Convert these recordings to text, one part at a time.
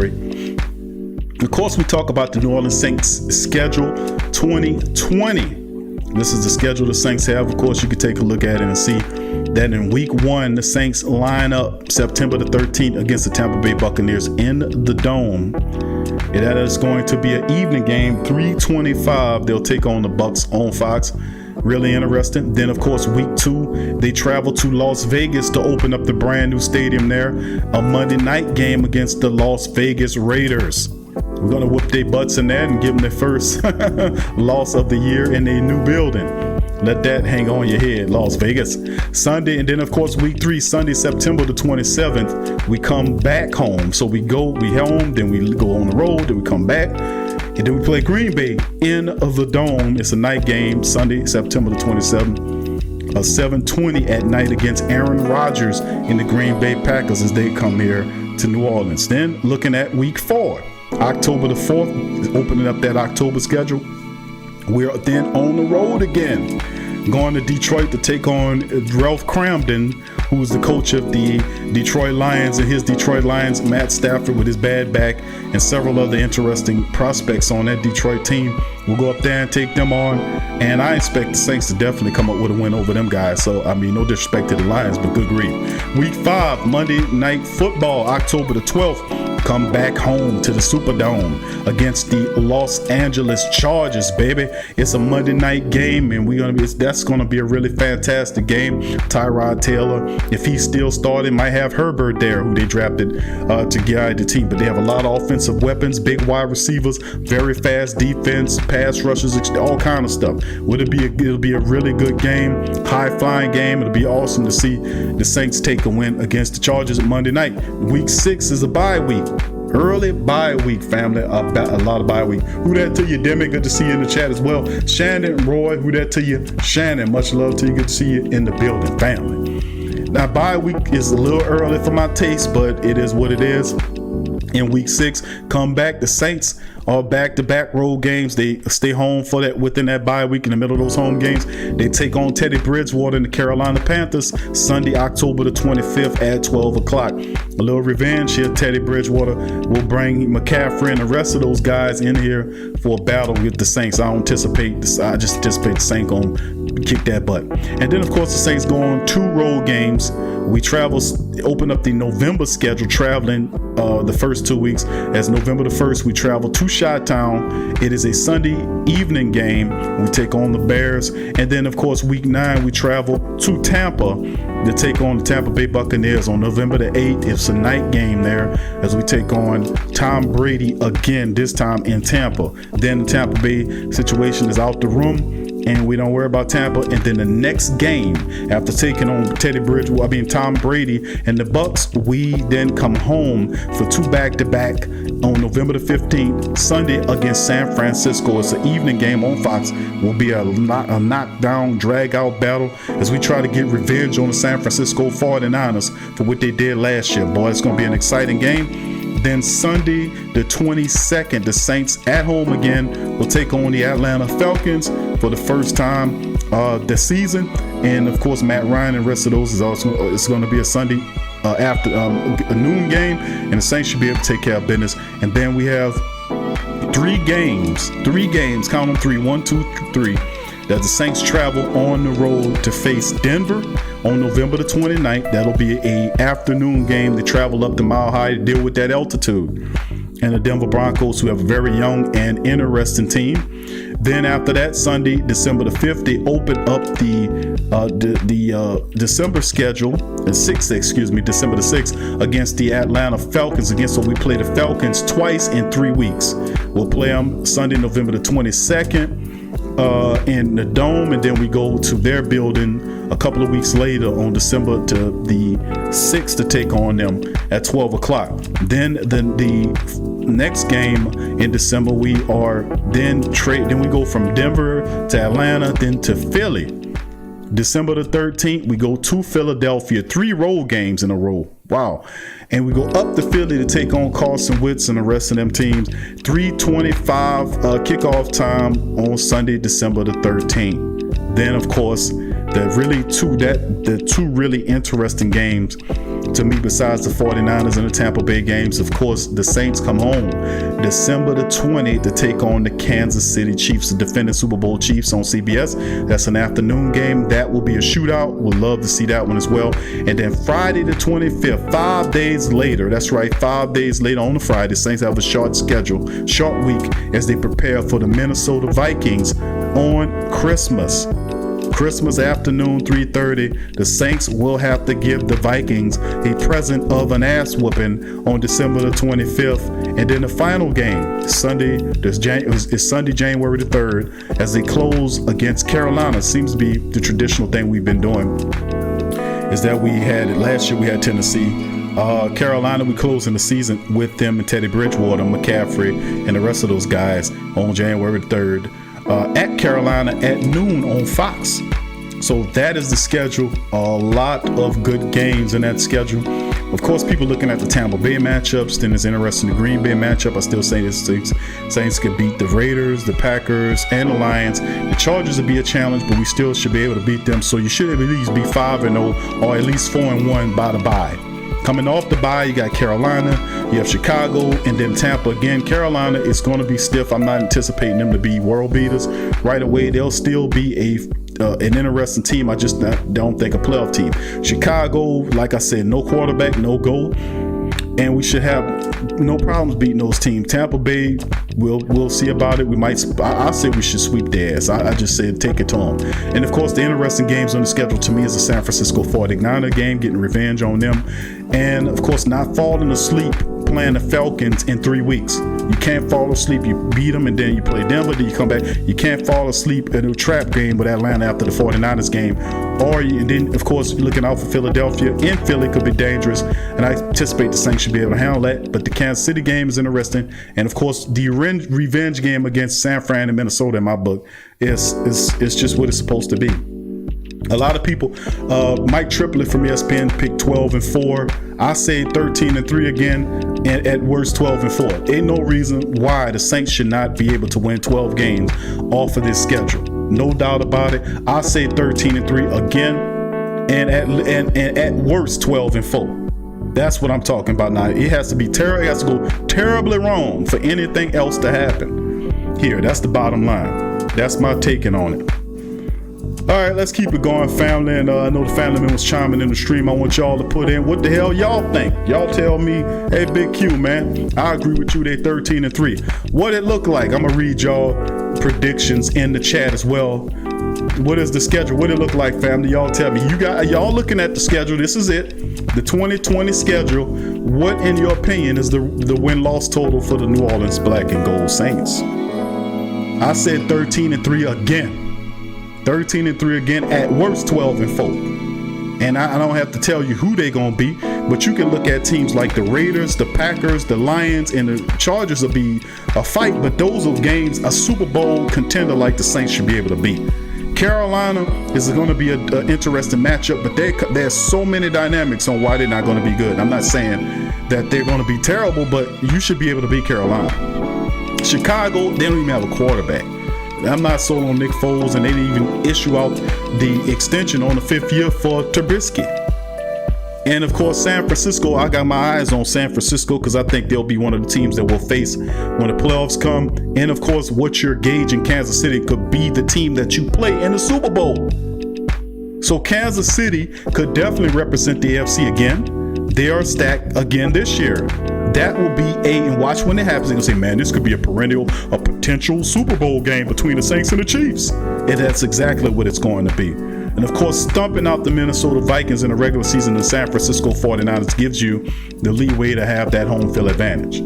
story. Of course, we talk about the New Orleans Saints schedule 2020. This is the schedule the Saints have. Of course, you can take a look at it and see that in week 1, the Saints line up September the 13th against the Tampa Bay Buccaneers in the Dome. That is going to be an evening game, 3:25. They'll take on the Bucs on Fox. Really interesting. Then, of course, week 2, they travel to Las Vegas to open up the brand new stadium there. A Monday night game against the Las Vegas Raiders. We're going to whoop their butts in that and give them their first loss of the year in a new building. Let that hang on your head, Las Vegas. Sunday, and then, of course, week 3, Sunday, September the 27th, we come back home. So we home, then we go on the road, then we come back. And then we play Green Bay in the Dome. It's a night game, Sunday, September the 27th, 7:20 at night against Aaron Rodgers in the Green Bay Packers as they come here to New Orleans. Then looking at week 4, October the 4th, opening up that October schedule. We're then on the road again, going to Detroit to take on Ralph Cramden, who's the coach of the Detroit Lions, and his Detroit Lions, Matt Stafford with his bad back, and several other interesting prospects on that Detroit team. We'll go up there and take them on, and I expect the Saints to definitely come up with a win over them guys. So, I mean, no disrespect to the Lions, but good grief. Week 5, Monday Night Football, October the 12th. Come back home to the Superdome against the Los Angeles Chargers, baby. It's a Monday night game, and that's gonna be a really fantastic game. Tyrod Taylor, if he's still starting, might have Herbert there, who they drafted to guide the team. But they have a lot of offensive weapons, big wide receivers, very fast defense, pass rushes, all kind of stuff. It'll be a really good game, high flying game. It'll be awesome to see the Saints take a win against the Chargers Monday night. Week 6 is a bye week. Early bye week, family. A lot of bye week. Who that to you, Demi? Good to see you in the chat as well. Shannon, Roy, who that to you? Shannon, much love to you. Good to see you in the building, family. Now, bye week is a little early for my taste, but it is what it is. In week 6, come back. The Saints are back-to-back road games. They stay home for that within that bye week. In the middle of those home games, they take on Teddy Bridgewater and the Carolina Panthers Sunday, October the 25th at 12 o'clock. A little revenge here. Teddy Bridgewater will bring McCaffrey and the rest of those guys in here for a battle with the Saints. I just anticipate the Saints going to kick that butt. And then, of course, the Saints go on 2 road games. We open up the November schedule, traveling the first 2 weeks. As November the 1st, we travel to Chi-Town. It is a Sunday evening game. We take on the Bears. And then, of course, week 9, we travel to Tampa to take on the Tampa Bay Buccaneers on November the 8th. It's a night game there as we take on Tom Brady again, this time in Tampa. Then the Tampa Bay situation is out the room, and we don't worry about Tampa. And then the next game, after taking on Tom Brady and the Bucs, we then come home for 2 back-to-back on November the 15th, Sunday against San Francisco. It's an evening game on Fox. Will be a knockdown, drag-out battle as we try to get revenge on the San Francisco 49ers for what they did last year. Boy, it's going to be an exciting game. Then Sunday, the 22nd, the Saints at home again will take on the Atlanta Falcons for the first time this season. And of course, Matt Ryan and the rest of those it's going to be a Sunday after a noon game, and the Saints should be able to take care of business. And then we have 3 games, count them 3, 1, 2, 3, that the Saints travel on the road to face Denver on November the 29th. That'll be a afternoon game. They travel up to Mile High to deal with that altitude. And the Denver Broncos, who have a very young and interesting team. Then after that, Sunday, December the 5th, they open up the December schedule, December the 6th, against the Atlanta Falcons. So we play the Falcons twice in 3 weeks. We'll play them Sunday, November the 22nd. In the Dome, and then we go to their building a couple of weeks later on December to the 6th to take on them at 12 o'clock. Then the next game in December, we go from Denver to Atlanta, then to Philly. December the 13th, we go to Philadelphia, 3 road games in a row. Wow. And we go up to Philly to take on Carson Wentz and the rest of them teams. 3:25 kickoff time on Sunday, December the 13th. Then, of course, the two really interesting games to me besides the 49ers and the Tampa Bay games. Of course, the Saints come home December the 20th to take on the Kansas City Chiefs, the defending Super Bowl Chiefs, on CBS. That's an afternoon game. That will be a shootout. We'd love to see that one as well. And then Friday the 25th, 5 days later, that's right, 5 days later on the Friday, Saints have a short schedule, short week as they prepare for the Minnesota Vikings on Christmas afternoon, 3:30. The Saints will have to give the Vikings a present of an ass whooping on December the 25th. And then the final game is Sunday, January the 3rd, as they close against Carolina. Seems to be the traditional thing we've been doing, is that we had it last year. We had Tennessee. Carolina, we closing the season with them and Teddy Bridgewater, McCaffrey, and the rest of those guys on January 3rd. At Carolina at noon on Fox. So that is the schedule. A lot of good games in that schedule. Of course, people looking at the Tampa Bay matchups. Then it's interesting, the Green Bay matchup. I still say this Saints could beat the Raiders, the Packers, and the Lions. The Chargers will be a challenge, but we still should be able to beat them. So you should at least be 5-0 or at least 4-1 by the bye. Coming off the bye, you got Carolina, you have Chicago, and then Tampa again. Carolina is going to be stiff. I'm not anticipating them to be world beaters right away. They'll still be an interesting team. I just don't think a playoff team. Chicago, like I said, no quarterback, no goal, and we should have no problems beating those teams. Tampa Bay, we'll see about it. I say we should sweep their ass. I just said take it to them. And of course, the interesting games on the schedule to me is the San Francisco 49er game, getting revenge on them, and of course not falling asleep playing the Falcons in 3 weeks. You can't fall asleep. You beat them and then you play Denver, then you come back. You can't fall asleep in a trap game with Atlanta after the 49ers game. And then, of course, looking out for Philadelphia. In Philly could be dangerous, and I anticipate the Saints should be able to handle that. But the Kansas City game is interesting. And, of course, the revenge game against San Fran and Minnesota, in my book, is just what it's supposed to be. A lot of people, Mike Triplett from ESPN picked 12-4. I say 13-3 again, and at worst 12-4. Ain't no reason why the Saints should not be able to win 12 games off of this schedule. No doubt about it. I say 13-3 again, and at worst 12-4. That's what I'm talking about now. It has to be terrible. It has to go terribly wrong for anything else to happen. Here, that's the bottom line. That's my taking on it. All right, let's keep it going, family. And I know the family members chiming in the stream. I want y'all to put in what the hell y'all think. Y'all tell me, hey, Big Q, man, I agree with you. They 13-3. What it look like? I'm gonna read y'all predictions in the chat as well. What is the schedule? What it look like, family? Y'all tell me. Y'all looking at the schedule. This is it, the 2020 schedule. What, in your opinion, is the win-loss total for the New Orleans Black and Gold Saints? I said 13-3 again. 13-3 again, at worst 12-4. And I don't have to tell you who they gonna be, but you can look at teams like the Raiders, the Packers, the Lions, and the Chargers will be a fight, but those are games a Super Bowl contender like the Saints should be able to beat. Carolina is going to be an interesting matchup, but there's so many dynamics on why they're not going to be good. I'm not saying that they're going to be terrible, but you should be able to beat Carolina. Chicago, they don't even have a quarterback. I'm not sold on Nick Foles, and they didn't even issue out the extension on the 5th year for Trubisky. And of course, San Francisco, I got my eyes on San Francisco because I think they'll be one of the teams that we'll face when the playoffs come. And of course, what you're gauging, Kansas City could be the team that you play in the Super Bowl. So Kansas City could definitely represent the AFC again. They are stacked again this year. That will be and watch when it happens. They're going to say, man, this could be a potential Super Bowl game between the Saints and the Chiefs. And that's exactly what it's going to be. And of course, stumping out the Minnesota Vikings in the regular season, the San Francisco 49ers gives you the leeway to have that home field advantage.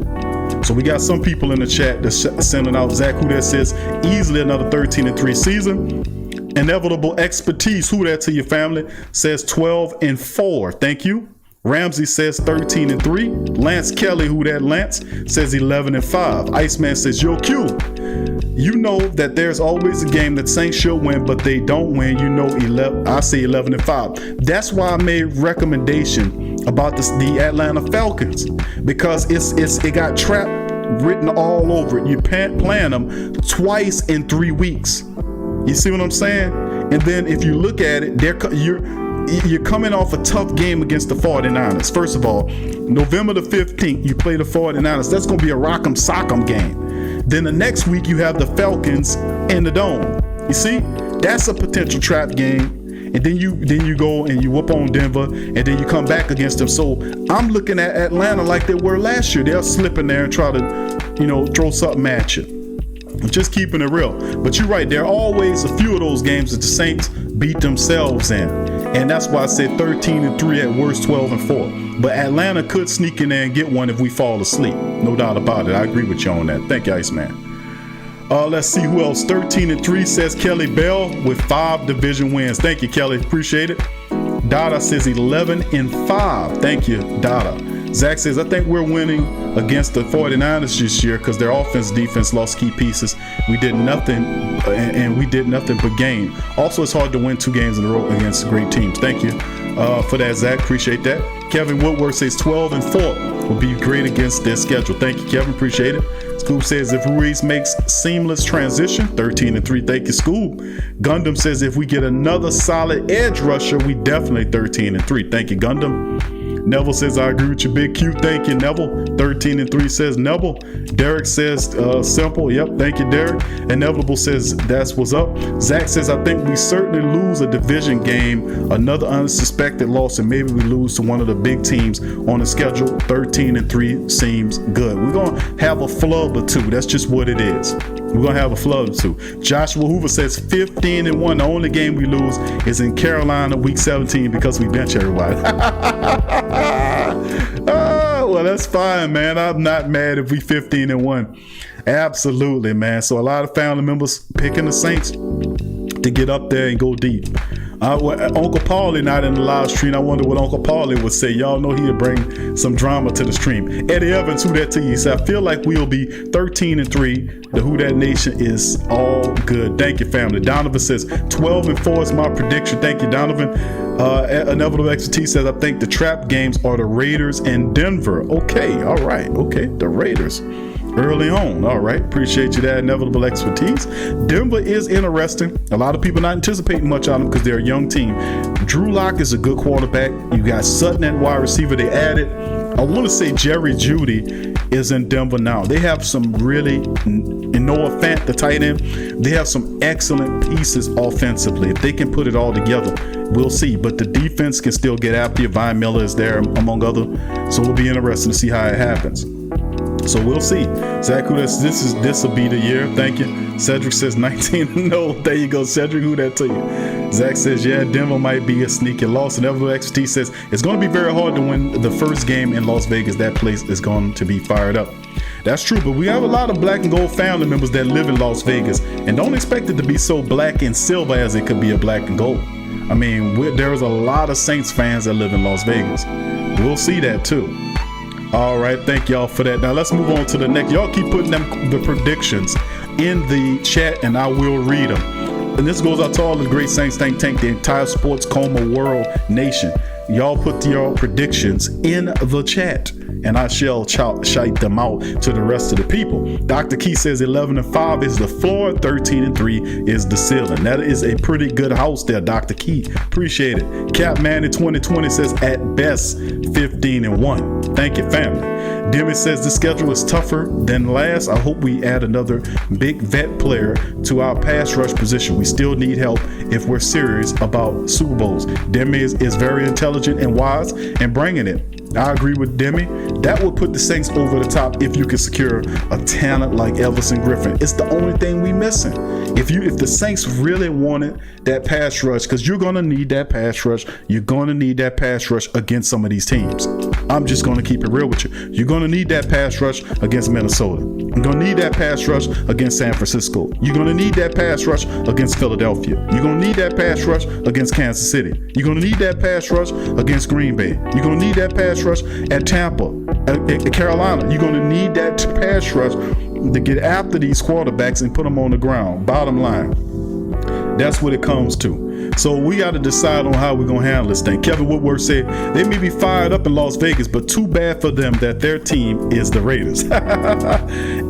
So we got some people in the chat that's sending out Zach, who that says easily another 13-3 season. Inevitable expertise, who that to your family, says 12-4. Thank you. Ramsey says 13-3. Lance Kelly, who that Lance, says 11-5. Iceman says, yo, Q, you know that there's always a game that Saints should win, but they don't win. You know, I say 11-5. That's why I made recommendation about the Atlanta Falcons, because it got trap written all over it. You playing them twice in 3 weeks. You see what I'm saying? And then if you look at it, you're coming off a tough game against the 49ers. First of all, November the 15th, you play the 49ers. That's going to be a rock'em sock'em game. Then the next week, you have the Falcons in the Dome. You see, that's a potential trap game. And then you go and you whoop on Denver, and then you come back against them. So I'm looking at Atlanta like they were last year. They'll slip in there and try to, throw something at you. Just keeping it real. But you're right, there are always a few of those games that the Saints beat themselves in. And that's why I said 13-3 at worst, 12-4. But Atlanta could sneak in there and get one if we fall asleep. No doubt about it. I agree with you on that. Thank you, Iceman. Let's see who else. 13-3 says Kelly Bell with 5 division wins. Thank you, Kelly. Appreciate it. Dada says 11-5. Thank you, Dada. Zach says, I think we're winning against the 49ers this year because their defense lost key pieces. We did nothing, and we did nothing but gain. Also, it's hard to win 2 games in a row against great teams. Thank you for that, Zach. Appreciate that. Kevin Woodward says 12-4 will be great against their schedule. Thank you, Kevin. Appreciate it. Scoop says if Ruiz makes seamless transition, 13-3. Thank you, Scoop. Gundam says if we get another solid edge rusher, we definitely 13-3. Thank you, Gundam. Neville says, I agree with you, Big Q. Thank you, Neville. 13-3 says Neville. Derek says, simple. Yep, thank you, Derek. Inevitable says, that's what's up. Zach says, I think we certainly lose a division game, another unsuspected loss, and maybe we lose to one of the big teams on the schedule. 13-3 seems good. We're going to have a flub or 2. That's just what it is. We're going to have a flood or 2. Joshua Hoover says 15-1. The only game we lose is in Carolina week 17 because we bench everybody. Well, that's fine, man. I'm not mad if we 15-1. Absolutely, man. So a lot of family members picking the Saints to get up there and go deep. Uncle Paulie not in the live stream. I wonder what Uncle Paulie would say. Y'all know he'll bring some drama to the stream. Eddie Evans, Who Dat to you? Said, I feel like we'll be 13-3. The Who Dat Nation is all good. Thank you, family. Donovan says 12-4 is my prediction. Thank you, Donovan. Inevitable Expertise says, I think the trap games are the Raiders and Denver. Okay, all right. Okay, the Raiders. Early on. All right. Appreciate you that Inevitable Expertise. Denver is interesting. A lot of people not anticipating much on them because they're a young team. Drew Lock is a good quarterback. You got Sutton at wide receiver. They added. I want to say Jerry Jeudy is in Denver now. They have some really, and Noah Fant, the tight end, they have some excellent pieces offensively. If they can put it all together, we'll see. But the defense can still get after you. Von Miller is there, among other. So it'll be interesting to see how it happens. So we'll see. Zach, this will be the year. Thank you. Cedric says 19-0. There you go, Cedric. Who that to you? Zach says, yeah, Denver might be a sneaky loss. And XT says it's going to be very hard to win the first game in Las Vegas. That place is going to be fired up. That's true, but we have a lot of black and gold family members that live in Las Vegas, and don't expect it to be so black and silver as it could be a black and gold. I mean, there's a lot of Saints fans that live in Las Vegas. We'll see that too. All right, thank y'all for that. Now let's move on to the next. Y'all keep putting the predictions in the chat and I will read them. And this goes out to all the great Saints Think Tank, the entire Sports Coma World Nation. Y'all put your predictions in the chat and I shall shout them out to the rest of the people. Dr. Key says 11-5 is the floor, 13-3 is the ceiling. That is a pretty good house there, Dr. Key. Appreciate it. Capman in 2020 says at best 15-1. Thank you, family. Demi says the schedule is tougher than last. I hope we add another big vet player to our pass rush position. We still need help if we're serious about Super Bowls. Demi is very intelligent and wise and bringing it. I agree with Demi. That would put the Saints over the top if you could secure a talent like Everson Griffin. It's the only thing we missing. If the Saints really wanted that pass rush, because you're going to need that pass rush. You're going to need that pass rush against some of these teams. I'm just going to keep it real with you. You're going to need that pass rush against Minnesota. You're going to need that pass rush against San Francisco. You're going to need that pass rush against Philadelphia. You're going to need that pass rush against Kansas City. You're going to need that pass rush against Green Bay. You're going to need that pass rush at Tampa, at Carolina. You're going to need that pass rush to get after these quarterbacks and put them on the ground. Bottom line. That's what it comes to. So we got to decide on how we're going to handle this thing. Kevin Woodward said they may be fired up in Las Vegas, but too bad for them that their team is the Raiders.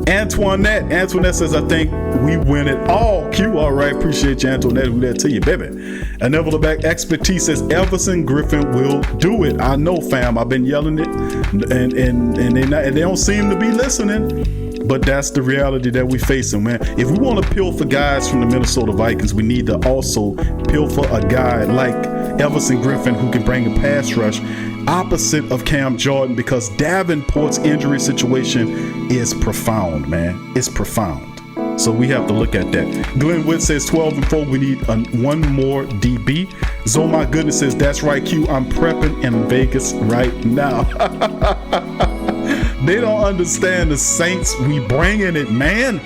Antoinette says, I think we win it all. Q, all right. Appreciate you, Antoinette. Who that to you, baby. And Neville the Back Expertise says, Everson Griffin will do it. I know, fam. I've been yelling it, and they don't seem to be listening. But that's the reality that we're facing, man. If we want to pilfer guys from the Minnesota Vikings, we need to also pilfer a guy like Everson Griffin who can bring a pass rush opposite of Cam Jordan, because Davenport's injury situation is profound, man. It's profound. So we have to look at that. Glenn Witt says 12-4. We need one more DB. Zo, my goodness, says that's right, Q. I'm prepping in Vegas right now. They don't understand the Saints. We bringing it, man.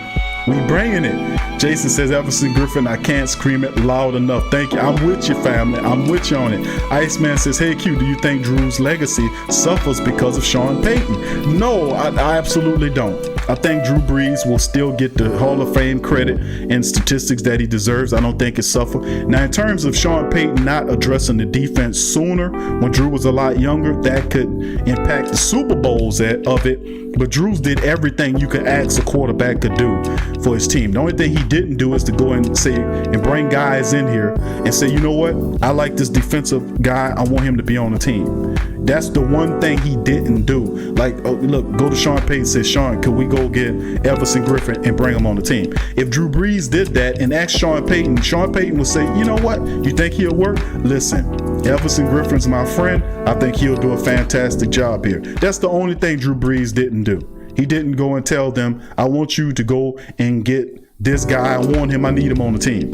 We bringing it. Jason says, Everson Griffin, I can't scream it loud enough. Thank you. I'm with you, family. I'm with you on it. Iceman says, hey, Q, do you think Drew's legacy suffers because of Sean Payton? No, I absolutely don't. I think Drew Brees will still get the Hall of Fame credit and statistics that he deserves. I don't think it suffered. Now, in terms of Sean Payton not addressing the defense sooner when Drew was a lot younger, that could impact the Super Bowls of it. But Drews did everything you could ask a quarterback to do for his team. The only thing he didn't do is to go and say and bring guys in here and say, you know what? I like this defensive guy. I want him to be on the team. That's the one thing he didn't do. Like, look, go to Sean Payton and say, Sean, could we go get Everson Griffin and bring him on the team? If Drew Brees did that and asked Sean Payton would say, you know what? You think he'll work? Listen, Everson Griffin's my friend. I think he'll do a fantastic job here. That's the only thing Drew Brees didn't do. He didn't go and tell them, I want you to go and get this guy. I want him. I need him on the team.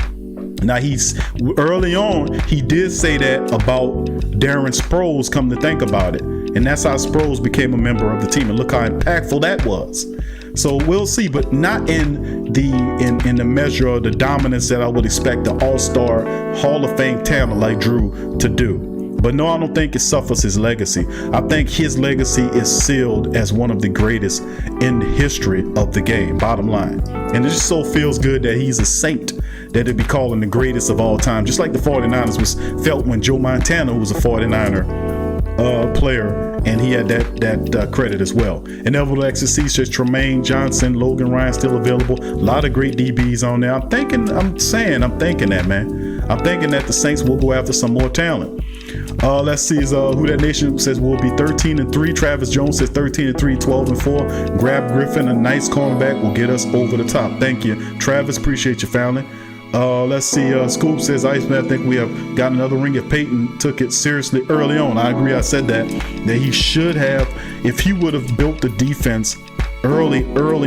Now, early on, he did say that about Darren Sproles, come to think about it. And that's how Sproles became a member of the team. And look how impactful that was. So we'll see, but not in the measure of the dominance that I would expect the all-star Hall of Fame talent like Drew to do. But no, I don't think it suffers his legacy. I think his legacy is sealed as one of the greatest in the history of the game, bottom line. And it just so feels good that he's a Saint, that they'd be calling the greatest of all time, just like the 49ers was felt when Joe Montana, who was a 49er player, and he had that credit as well. And Neville XC says Tremaine Johnson, Logan Ryan still available. A lot of great DBs on there. I'm thinking that, man. I'm thinking that the Saints will go after some more talent. Let's see, Who That Nation says we'll be 13-3. Travis Jones says 13-3, 12-4. Grab Griffin, a nice cornerback will get us over the top. Thank you, Travis. Appreciate you, family. Let's see, Scoop says, Iceman, I think we have got another ring if Peyton took it seriously early on. I agree. I said that he should have. If he would have built the defense early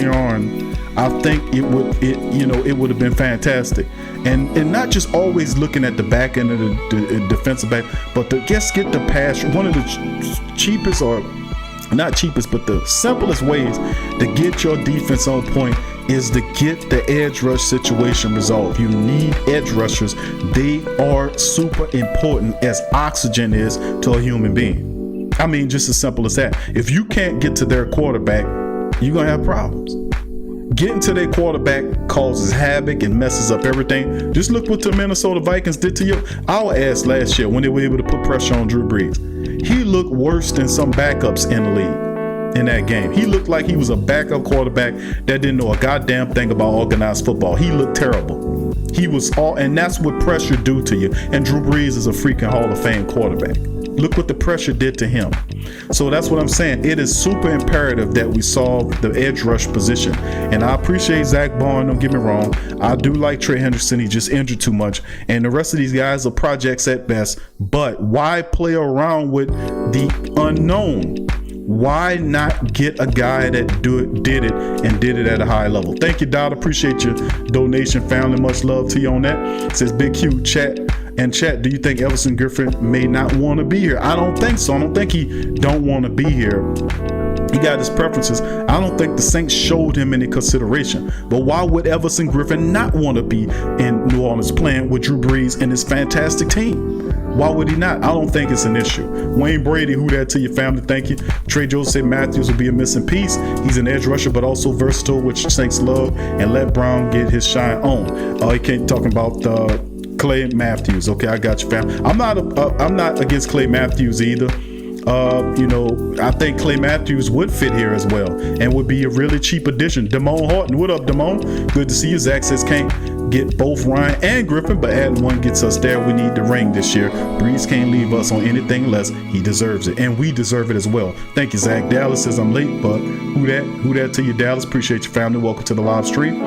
on, I think it would have been fantastic. And not just always looking at the back end of the defensive back, but to just get the pass. One of the cheapest, or not cheapest, but the simplest ways to get your defense on point is to get the edge rush situation resolved. You need edge rushers. They are super important as oxygen is to a human being. I mean, just as simple as that. If you can't get to their quarterback, you're going to have problems. Getting to their quarterback causes havoc and messes up everything. Just look what the Minnesota Vikings did to our ass last year when they were able to put pressure on Drew Brees. He looked worse than some backups in the league in that game. He looked like he was a backup quarterback that didn't know a goddamn thing about organized football. He looked terrible. And that's what pressure do to you. And Drew Brees is a freaking Hall of Fame quarterback. Look what the pressure did to him. So that's what I'm saying. It is super imperative that we solve the edge rush position. And I appreciate Zach Bond, don't get me wrong. I do like Trey Hendrickson. He just injured too much. And the rest of these guys are projects at best. But why play around with the unknown? Why not get a guy that did it at a high level? Thank you, Dot. Appreciate your donation, family. Much love to you on that. It says Big Q chat. And chat, do you think Everson Griffin may not want to be here? I don't think so. I don't think he don't want to be here. He got his preferences. I don't think the Saints showed him any consideration. But why would Everson Griffin not want to be in New Orleans playing with Drew Brees and his fantastic team? Why would he not? I don't think it's an issue. Wayne Brady, who that to your family? Thank you. Trey Jones said Matthews will be a missing piece. He's an edge rusher, but also versatile, which Saints love, and let Brown get his shine on. He can't talking about Clay Matthews. Okay, I got you, fam. I'm not against Clay Matthews either. I think Clay Matthews would fit here as well and would be a really cheap addition. Damone Horton, what up, Damone? Good to see you. Zach says can't get both Ryan and Griffin, but adding one gets us there. We need the ring this year. Breeze can't leave us on anything less. He deserves it, and we deserve it as well. Thank you, Zach. Dallas says I'm late, but who that to you, Dallas? Appreciate your family. Welcome to the live stream.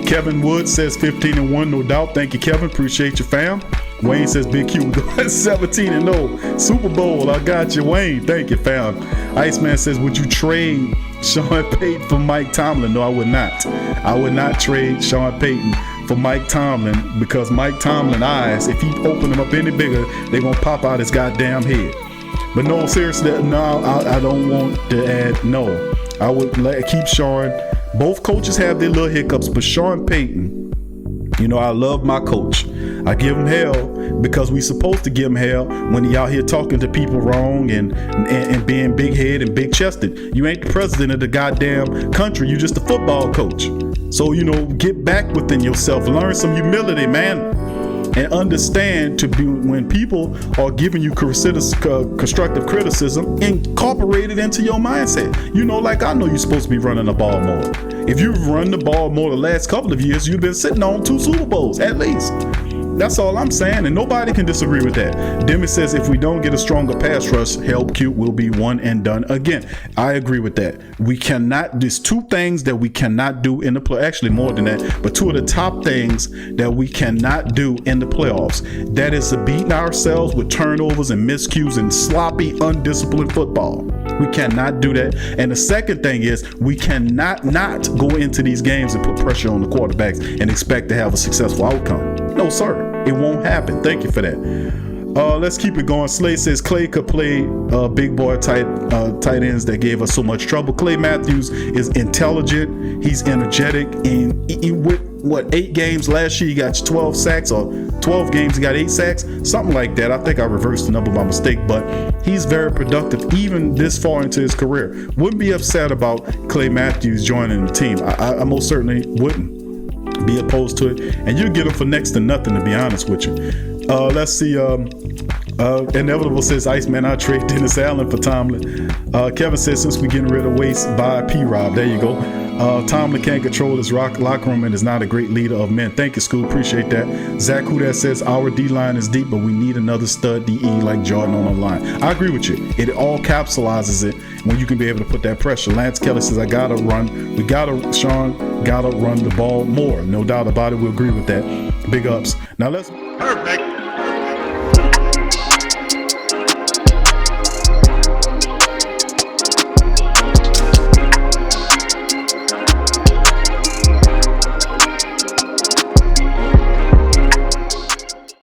Kevin Wood says 15-1, no doubt. Thank you, Kevin. Appreciate your fam. Wayne says Big Q go 17-0. Super Bowl. I got you, Wayne. Thank you, fam. Iceman says, would you trade Sean Payton for Mike Tomlin? No, I would not. I would not trade Sean Payton for Mike Tomlin, because Mike Tomlin eyes, if he open them up any bigger, they're gonna pop out his goddamn head. But no, seriously, no, I don't want to add. No, I would keep Sean. Both coaches have their little hiccups, but Sean Payton, I love my coach. I give him hell because we supposed to give him hell when he out here talking to people wrong and being big head and big chested. You ain't the president of the goddamn country. You just a football coach. So, get back within yourself. Learn some humility, man. And understand when people are giving you constructive criticism, incorporate it into your mindset. I know you're supposed to be running the ball more. If you've run the ball more the last couple of years, you've been sitting on 2 Super Bowls at least. That's all I'm saying, and nobody can disagree with that. Demi says if we don't get a stronger pass rush, help Cute will be one and done again. I agree with that. We cannot, there's 2 things that we cannot do in the play. Actually more than that, but 2 of the top things that we cannot do in the playoffs. That is to beat ourselves with turnovers and miscues and sloppy, undisciplined football. We cannot do that. And the second thing is we cannot not go into these games and put pressure on the quarterbacks and expect to have a successful outcome. No, sir. It won't happen. Thank you for that. Let's keep it going. Slay says Clay could play big boy tight ends that gave us so much trouble. Clay Matthews is intelligent. He's energetic. And he with 8 games last year, he got 12 sacks, or 12 games, he got 8 sacks, something like that. I think I reversed the number by mistake, but he's very productive even this far into his career. Wouldn't be upset about Clay Matthews joining the team. I most certainly wouldn't be opposed to it, and you get him for next to nothing, to be honest with you. Let's see. Inevitable says Iceman, I trade Dennis Allen for Tomlin. Kevin says since we getting rid of waste, buy P-Rob. There you go. Tomlin can't control his locker room and is not a great leader of men. Thank you, School. Appreciate that. Zach Hudat says our D-line is deep, but we need another stud DE like Jordan on the line. I agree with you. It all capsulizes it when you can be able to put that pressure. Lance Kelly says I gotta run. Sean gotta run the ball more. No doubt about it. We agree with that. Big ups. Now let's. Perfect.